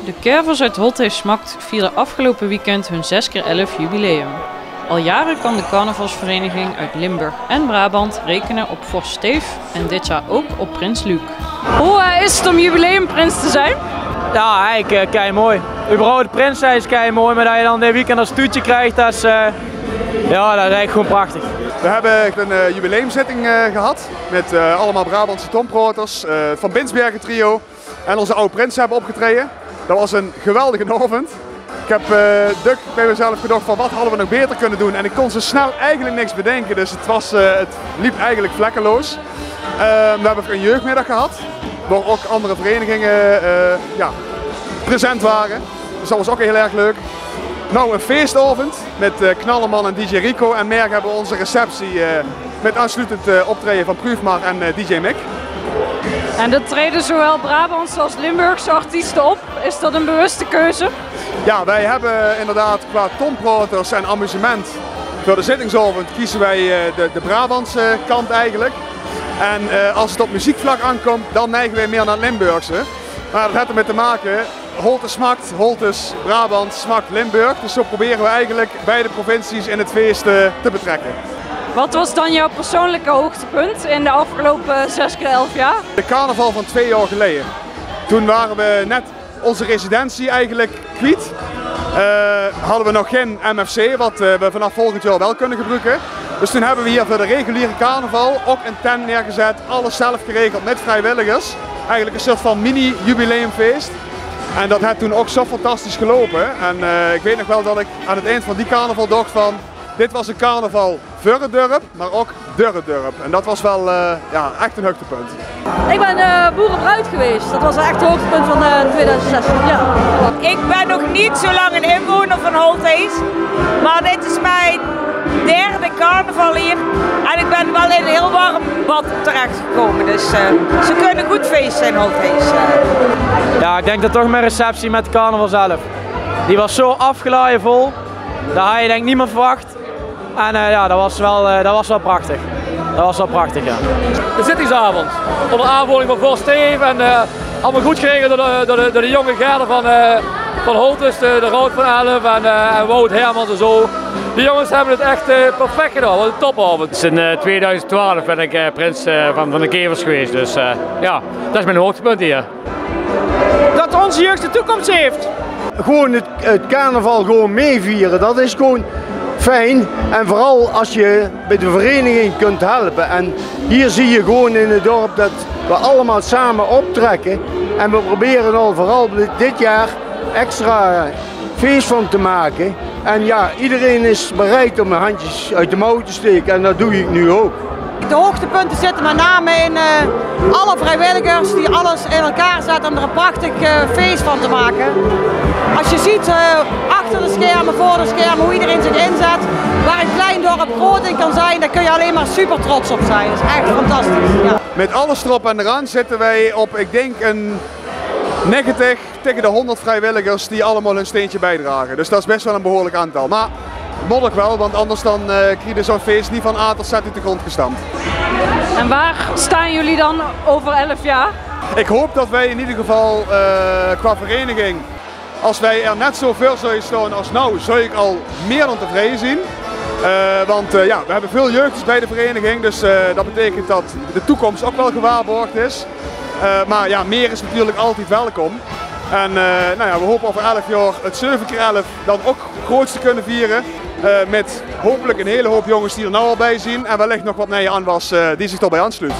De Kervers uit Holthee Smakt vierden afgelopen weekend hun 6x11 jubileum. Al jaren kan de carnavalsvereniging uit Limburg en Brabant rekenen op Vorst Steef en dit jaar ook op Prins Luc. Hoe is het om jubileumprins te zijn? Ja, eigenlijk kei mooi. Überhaupt de prins zijn is kei mooi, maar dat je dan dit weekend als toetje krijgt, dat is, ja, dat is eigenlijk gewoon prachtig. We hebben een jubileumzitting gehad met allemaal Brabantse tomproters, Van Binsbergen trio en onze oude prins hebben opgetreden. Dat was een geweldige avond. Ik heb druk bij mezelf gedacht van wat hadden we nog beter kunnen doen en ik kon zo snel eigenlijk niks bedenken, dus het liep eigenlijk vlekkeloos. We hebben een jeugdmiddag gehad, waar ook andere verenigingen present waren, dus dat was ook heel erg leuk. Nou, een feestavond met Knalleman en DJ Rico en morgen hebben we onze receptie met aansluitend optreden van Prüfmar en DJ Mick. En er treden zowel Brabantse als Limburgse artiesten op. Is dat een bewuste keuze? Ja, wij hebben inderdaad qua tomproters en amusement voor de zittingsavond kiezen wij de Brabantse kant eigenlijk. En als het op muziekvlak aankomt, dan neigen wij meer naar het Limburgse. Maar dat heeft ermee te maken, Holthee Smakt, Holthus, Brabant, Smakt, Limburg. Dus zo proberen we eigenlijk beide provincies in het feest te betrekken. Wat was dan jouw persoonlijke hoogtepunt in de afgelopen 6x11 jaar? De carnaval van 2 jaar geleden. Toen waren we net onze residentie eigenlijk kwijt. Hadden we nog geen MFC, wat we vanaf volgend jaar wel kunnen gebruiken. Dus toen hebben we hier voor de reguliere carnaval ook een tent neergezet. Alles zelf geregeld met vrijwilligers. Eigenlijk een soort van mini-jubileumfeest. En dat heeft toen ook zo fantastisch gelopen. En ik weet nog wel dat ik aan het eind van die carnaval dacht van... Dit was een carnaval voor het dorp, maar ook door het dorp. En dat was wel ja, echt een hoogtepunt. Ik ben boerenbruid geweest. Dat was echt het hoogtepunt van 2016. Ja. Ik ben nog niet zo lang een inwoner van Holthee, maar dit is mijn derde carnaval hier. En ik ben wel in een heel warm bad terechtgekomen. Dus ze kunnen goed feesten in Holthee. Ja, ik denk dat toch mijn receptie met de carnaval zelf. Die was zo afgeladen vol, dat had je denk ik niet meer verwacht. En ja, dat was wel prachtig. Dat was wel prachtig, ja. De zittingsavond, onder aanvoering van Vorst Steef en allemaal goed geregeld door de jonge Gerden van Holthus, de Rood van Elf en Wout Hermans en zo. Die jongens hebben het echt perfect gedaan, wat een topavond. In 2012 ben ik prins van de Kevers geweest, dus ja, dat is mijn hoogtepunt hier. Dat onze jeugd de toekomst heeft. Gewoon het carnaval gewoon meevieren, dat is gewoon fijn. En vooral als je bij de vereniging kunt helpen. En hier zie je gewoon in het dorp dat we allemaal samen optrekken. En we proberen al vooral dit jaar extra feest van te maken. En ja, iedereen is bereid om de handjes uit de mouw te steken en dat doe ik nu ook. De hoogtepunten zitten met name in alle vrijwilligers die alles in elkaar zetten om er een prachtig feest van te maken. Als je ziet achter de schermen, voor de schermen, hoe iedereen zich inzet, waar een klein dorp groot in kan zijn, daar kun je alleen maar super trots op zijn. Dat is echt fantastisch. Ja. Met alles erop en eraan zitten wij op, ik denk, een 90 tegen de 100 vrijwilligers die allemaal hun steentje bijdragen. Dus dat is best wel een behoorlijk aantal. Maar modder wel, want anders dan krijg je zo'n feest niet van A tot Z uit de grond gestampt. En waar staan jullie dan over 11 jaar? Ik hoop dat wij in ieder geval qua vereniging, als wij er net zo veel zouden staan als nou, zou ik al meer dan tevreden zien. Want ja, we hebben veel jeugders bij de vereniging, dus dat betekent dat de toekomst ook wel gewaarborgd is. Maar ja, meer is natuurlijk altijd welkom. En nou ja, we hopen over 11 jaar het 7x11 dan ook groots te kunnen vieren. Met hopelijk een hele hoop jongens die er nou al bij zien en wellicht nog wat nieuwe aanwas die zich daarbij aansluit.